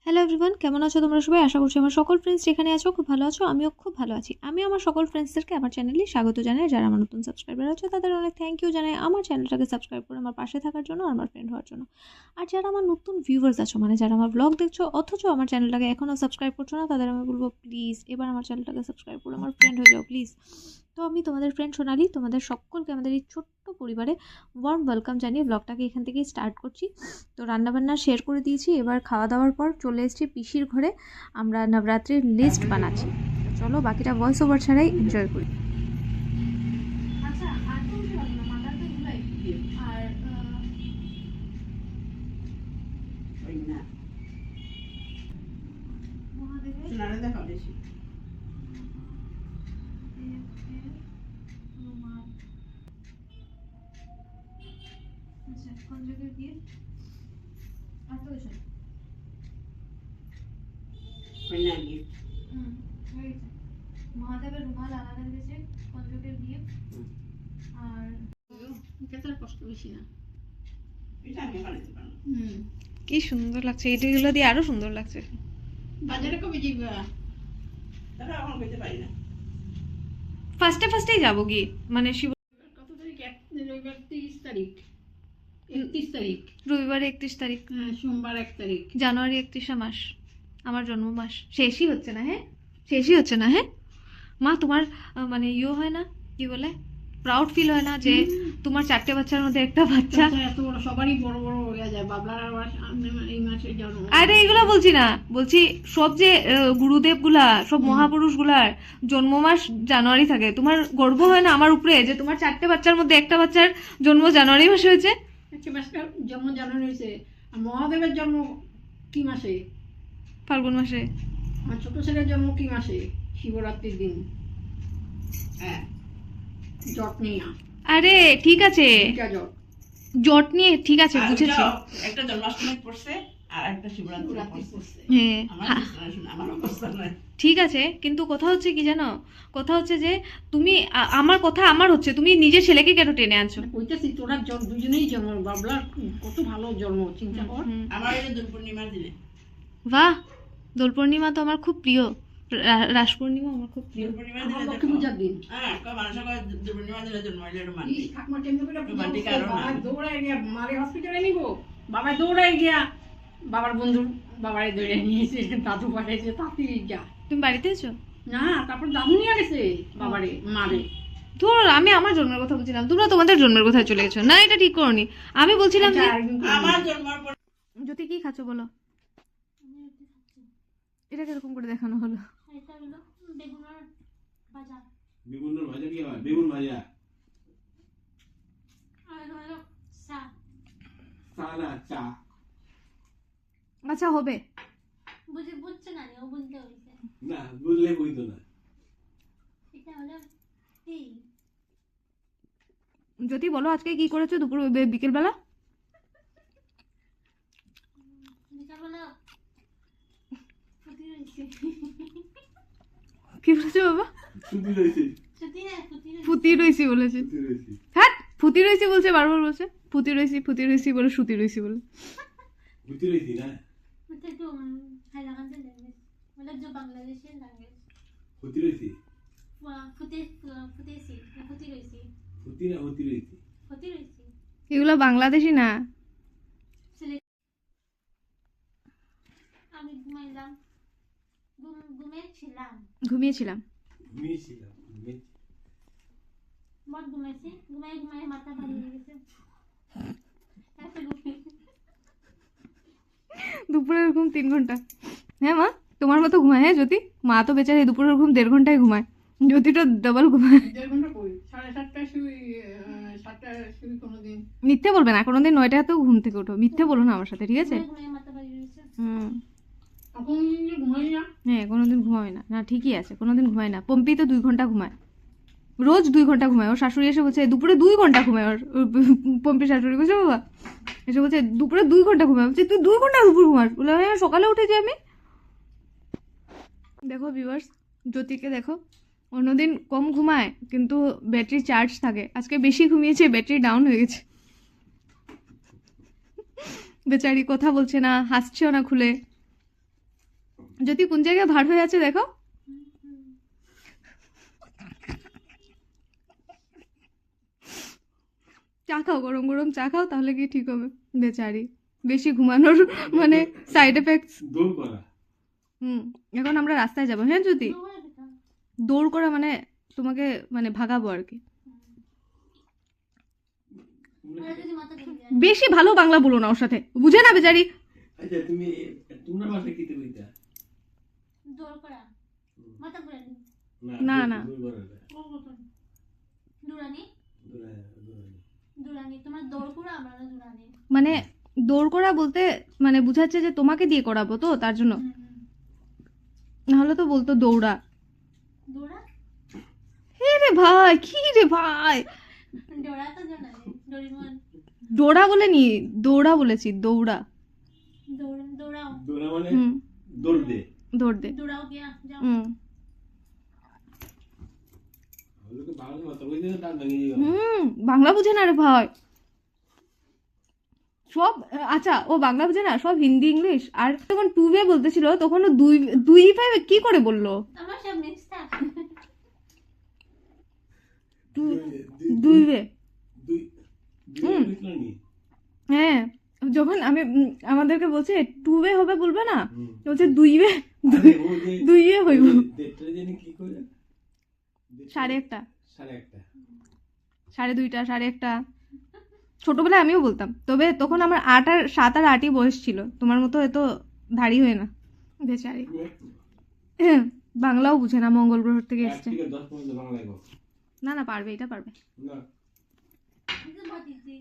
Hello everyone, কেমন আছো তোমরা সবাই? আশা করছি আমার সকল ফ্রেন্ডস যেখানে আছো খুব ভালো আছো। আমিও খুব ভালো আছি। আমি আমার সকল ফ্রেন্ডসদেরকে আমার চ্যানেলে স্বাগত জানাই। যারা আমার নতুন সাবস্ক্রাইবার আছে তাদের অনেক থ্যাংক ইউ জানাই আমার চ্যানেলটাকে সাবস্ক্রাইব করে আমার পাশে থাকার জন্য আর আমার ফ্রেন্ড হওয়ার জন্য। আর যারা আমার নতুন ভিউয়ার্স আছো, মানে যারা আমার ব্লগ দেখছো অথচ আমার চ্যানেলটাকে এখনও সাবস্ক্রাইব করছো না, তাদের আমি বলবো প্লিজ এবার আমার চ্যানেলটাকে সাবস্ক্রাইব করে আমার ফ্রেন্ড হয়ে যাও প্লিজ। তো আমি তোমাদের ফ্রেন্ড সোনালি, তোমাদের সকলকে আমাদের এই ছোট্ট পরিবারে ওয়ার্ম ওয়েলকাম জানিয়ে ব্লগটাকে এখান থেকেই স্টার্ট করছি। তো রান্নাবান্না শেয়ার করে দিয়েছি, এবার খাওয়া দাওয়ার পর চলে এসেছি পিসির ঘরে। আমরা নবরাত্রির লিস্ট বানাচ্ছি। তো চলো বাকিটা ভয়েস ওভার ছাড়াই এনজয় করি। মহাদেবের রুমাল আলাদা দিয়েছে, কঞ্জকের দিয়ে। আর কষ্ট বেশি না, কি সুন্দর লাগছে, এগুলো দিয়ে আরো সুন্দর লাগছে। বাজারে কবে যাইবা? দাদা এখন কইতে পারি না, ফার্স্টেই যাবো গিয়ে, মানে শিব কত তারিখ? রবিবার 30 তারিখ, 31 তারিখ, রবিবার 31 তারিখ, সোমবার 1 তারিখ, জানুয়ারি 31 মাস, আমার জন্ম মাস। শেষই হচ্ছে না, হ্যাঁ মা, তোমার মানে ইয়ে হয় না, কি বলে, প্রাউড ফিল হয় না যে তোমার 4টে বাচ্চার মধ্যে একটা বাচ্চা? এত বড়, সবারই বড় বড় হয়ে যায়। বাবলার এই মাসে জন্ম। আরে এগুলো বলছি না, বলছি সব যে গুরুদেব গুলা, সব মহাপুরুষ গুলার জন্ম মাস জানুয়ারি থাকে। তোমার গর্ব হয় না আমার উপরে যে তোমার 4টে বাচ্চার মধ্যে একটা বাচ্চার জন্ম জানুয়ারি মাসে হয়েছে? একটা বাচ্চার জন্ম জানুয়ারি হয়েছে। আর মহাদেবের জন্ম কি মাসে? ফাল্গুন মাসে। আমার ছোট ছেলের জন্ম কি মাসে? শিবরাত্রির দিন। হ্যাঁ, জট নিয়ে। আরে ঠিক আছে, জট নিয়ে ঠিক আছে, বুঝেছি। একটা জন্মাষ্টমী পড়ছে আর একটা শিবরাত্রি পড়ছে। হ্যাঁ, আমার অবস্থা নাই, ঠিক আছে। কিন্তু কথা হচ্ছে কি জানো, কথা হচ্ছে যে তুমি আমার কথা আমার হচ্ছে, তুমি নিজের ছেলেকে কেন টেনে আনছো? কইতেছি তোরা দুজনেই জন্ম, বাবলার কত ভালো জন্ম, চিন্তা কর। আমার এই দোল পূর্ণিমা দিনে। বাহ, দোল পূর্ণিমা তো আমার খুব প্রিয়। রাস পূর্ণিমা আমার খুব প্রিয়। লক্ষ্মী পূজার দিন। হ্যাঁ, মানুষ দোল পূর্ণিমা দিনে জন্ম হইলে রোমান্টিক। ঠাকুমা কেমনে করে রোমান্টিক? আর বাবা দৌড়ায় গিয়া মারে হসপিটালে নিব, বাবা দৌড়ায় গিয়া বাবার বন্ধু বাবারে ধরে নিয়েছে, দাদু পাঠাইছে, তাতে যা। তুমি বাড়িতে আছো? না, তারপর দাদু নিয়ে গেছে বাবারে মারে। ধর, আমি আমার জন্মের কথা বলছিলাম, তোমরা তোমাদের জন্মের কথা চলে গেছো। না, এটা ঠিক করনি। আমি বলছিলাম যে আমার জন্মের পর জ্যোতি কি খাচ্ছ বলো? এটা কিরকম করে দেখানো হলো? এটা হলো বেগুনের ভাজা। বেগুনের ভাজা কি হয়? বেগুন ভাজা আর হলো চা। সালা চা। আচ্ছা হবে, বুঝছে না, ও বুঝতে হইছে না, বুঝলে বুঝতো না। এটা হলো কি যদি বলো আজকে কি করেছো দুপুর বিকেল বেলা? কি বলছো বাবা? ফুটি রয়েছি বলেছে। হ্যাঁ, ফুটি রয়েছি বলছে, বারবার বলছে ফুটি রয়েছি বলে সুতি রয়েছি বলে। ফুটি রয়েছি না, এটা তো হাইলাকান্দি ল্যাঙ্গুয়েজ, মানে যে বাংলাদেশের ল্যাঙ্গুয়েজ। ফুটি রয়েছি, ফুটি রয়েছি এগুলো বাংলাদেশি না। আমি ঘুমিয়েছিলাম। দুপুরের ঘুম 3 ঘন্টা। হ্যাঁ মা, তোমার মতো ঘুমায়? হ্যাঁ জ্যোতি, মা তো বেচারি দুপুরের ঘুম 1.5 ঘন্টায় ঘুমায়, জ্যোতিটা ডাবল ঘুমায়। 1.5 ঘন্টা কই, 7:30টায় শুই, 7টায় শুই কোনোদিন। মিথ্যে বলবে না, কোনোদিন 9টাতেও ঘুম থেকে ওঠো। মিথ্যে বলো না আমার সাথে, ঠিক আছে? হ্যাঁ, কোনোদিন ঘুমাবে না। না ঠিকই আছে, কোনোদিন ঘুমায় না। পম্পি তো 2 ঘন্টা ঘুমায়, রোজ 2 ঘন্টা ঘুমায়। ওর শাশুড়ি এসে বলছে দুপুরে 2 ঘন্টা ঘুমায়। ওর পম্পির শাশুড়ি বলছে বাবা এসে বলছে দুপুরে 2 ঘন্টা ঘুমায়। বলছে তুই 2 ঘন্টা দুপুর ঘুমাস? বলে হ্যাঁ, সকালে উঠেছি আমি। দেখো ভিউয়ার্স, জ্যোতিকে দেখো, অন্যদিন কম ঘুমায় কিন্তু ব্যাটারি চার্জ থাকে। আজকে বেশি ঘুমিয়েছে, ব্যাটারি ডাউন হয়ে গেছে। বেচারি কথা বলছে না, হাসছেও না খুলে। যদি কোন জায়গায় ভার হয়ে আছে দেখো। চা খাও, গরম গরম চা খাও, তাহলে কি ঠিক হবে। বেচারি বেশি ঘুমানোর মানে সাইড এফেক্টস। এখন আমরা রাস্তায় যাবো। হ্যাঁ যদি দৌড় করা মানে তোমাকে মানে ভাগাবো আর কি। বেশি ভালো বাংলা বলো না ওর সাথে, বুঝে না বেচারি। আচ্ছা তুমি তোমরা ভাষা কি কইতা? দৌড় করা মাথা ঘুরে না না দুরানি দুরানি তোমার দৌড় করা আমরা দুরানি মানে দৌড় করা বলতে মানে বুঝাচ্ছে যে তোমাকে দিয়ে করাবো তো তার জন্য, নাহলে তো বলতো দৌড়া। দৌড়া হে রে ভাই, কি রে ভাই, দৌড়া তো জানা ডোরিমন দৌড়া বলেনি, দৌড়া বলেছি, দৌড়া। দৌড়াও দৌড়া মানে দৌড় দে, দৌড় দে, দৌড়াও গিয়া যাও। ওগুলো বাংলা মত কইতে না, টান ভাঙিয়ে দিও। বাংলা বুঝে না রে ভাই সব। আচ্ছা ও বাংলা বুঝে না, সব হিন্দি ইংলিশ। আর তখন 2 বলতেছিল, তখন ও 2 কি করে বললো? আমার সব মিক্স থাক 2 নি হ্যাঁ, যখন আমি আমাদেরকে বলছে 2 হবে বলবে না, বলছে 2 হইব। দেখতে জানি কি করে 1:30 1:30 2:30 1:30। ছোটবেলায় আমিও বলতাম, তবে তখন আমার 7 আর 8ই বয়স ছিল, তোমার মতো এত ধারী হয়ে না বেচারি। বাংলাও বুঝে না, মঙ্গল গ্রহ থেকে এসছে। 10 পর্যন্ত বাংলা গো। না না পারবে, এটা পারবে না কিন্তু বাতিছি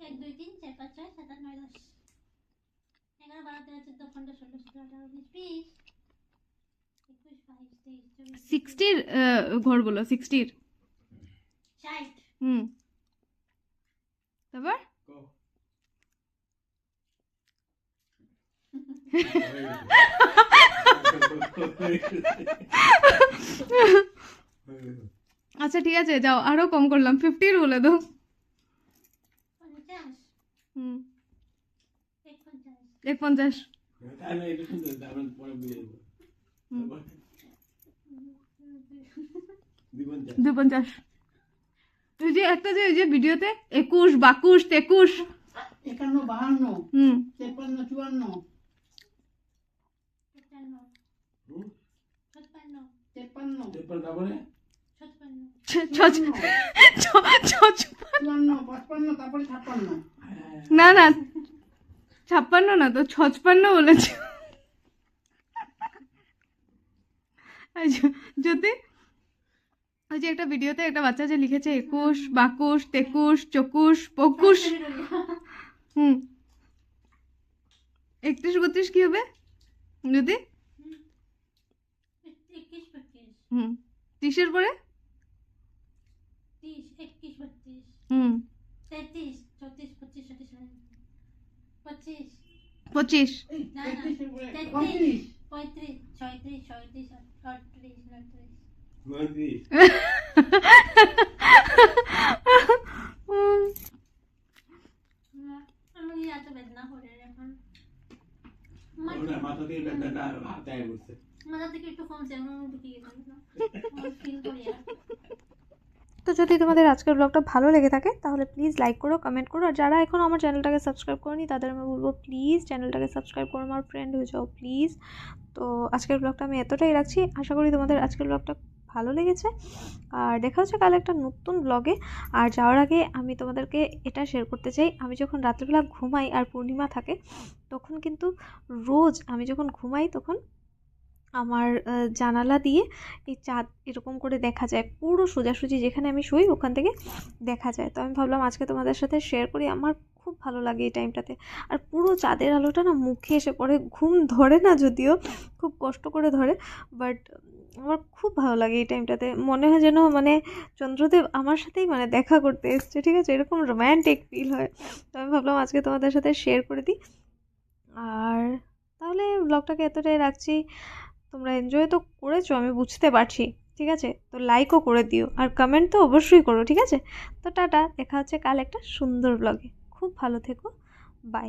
1 2 3 4 5 6 7 8 9 10 11 12 13 14 15 16 17 18 19 20 21 22 23 60 ঘরগুলো 60 60 তারপর কো আচ্ছা ঠিক আছে যাও, আরো কম করলাম, 50 বলে দাও। 50 51 আমি এটা শুনতে আমি পরে বুঝে দেব। 52 ওই যে একটা যে ওই যে ভিডিওতে 21 22 23 51 52 53 54 53 তারপরে 54 55 তারপরে 56 না না 56 না তো 56 বলেছি। যদি ওই যে একটা ভিডিওতে একটা বাচ্চা যে লিখেছে 21 22 23 24 25 31 32 কি হবে যদি 30 পরে 30 21 32 33 34 25 26 25 না 33 35 36 37 38 39 আমি এত বেদনা করে এখন মাথা দিয়ে বেদনা হাতায় বসে মাথা থেকে একটু কমছে, আমি ঢুকিয়ে গেলাম ফিল করি। তো যদি তোমাদের আজকের ব্লগটা ভালো লেগে থাকে তাহলে প্লিজ লাইক করো, কমেন্ট করো, আর যারা এখনও আমার চ্যানেলটাকে সাবস্ক্রাইব করোনি তাদের আমি বলবো প্লিজ চ্যানেলটাকে সাবস্ক্রাইব করো, আমার ফ্রেন্ড হয়ে যাও প্লিজ। তো আজকের ব্লগটা আমি এতটাই রাখছি, আশা করি তোমাদের আজকের ব্লগটা ভালো লেগেছে, আর দেখা হচ্ছে কাল একটা নতুন ব্লগে। আর যাওয়ার আগে আমি তোমাদেরকে এটা শেয়ার করতে চাই, আমি যখন রাত্রিবেলা ঘুমাই আর পূর্ণিমা থাকে তখন কিন্তু রোজ আমি যখন ঘুমাই তখন আমার জানালা দিয়ে এই চাঁদ এরকম করে দেখা যায়, পুরো সোজাসুজি যেখানে আমি শুই ওখান থেকে দেখা যায়। তো আমি ভাবলাম আজকে তোমাদের সাথে শেয়ার করি, আমার খুব ভালো লাগে এই টাইমটাতে। আর পুরো চাঁদের আলোটা না মুখে এসে পড়ে, ঘুম ধরে না যদিও, খুব কষ্ট করে ধরে, বাট আমার খুব ভালো লাগে এই টাইমটাতে। মনে হয় যেন মানে চন্দ্রদেব আমার সাথেই মানে দেখা করতে এসছে, ঠিক আছে, এরকম রোম্যান্টিক ফিল হয়। তো আমি ভাবলাম আজকে তোমাদের সাথে শেয়ার করে দিই। আর তাহলে ব্লগটাকে এতটাই রাখছি, তোমরা এনজয় তো করেছো আমি বুঝতে পারছি, ঠিক আছে, তো লাইকও করে দিও আর কমেন্ট তো অবশ্যই করো, ঠিক আছে। তো টাটা, দেখা হচ্ছে কাল একটা সুন্দর ব্লগে, খুব ভালো থেকো, বাই।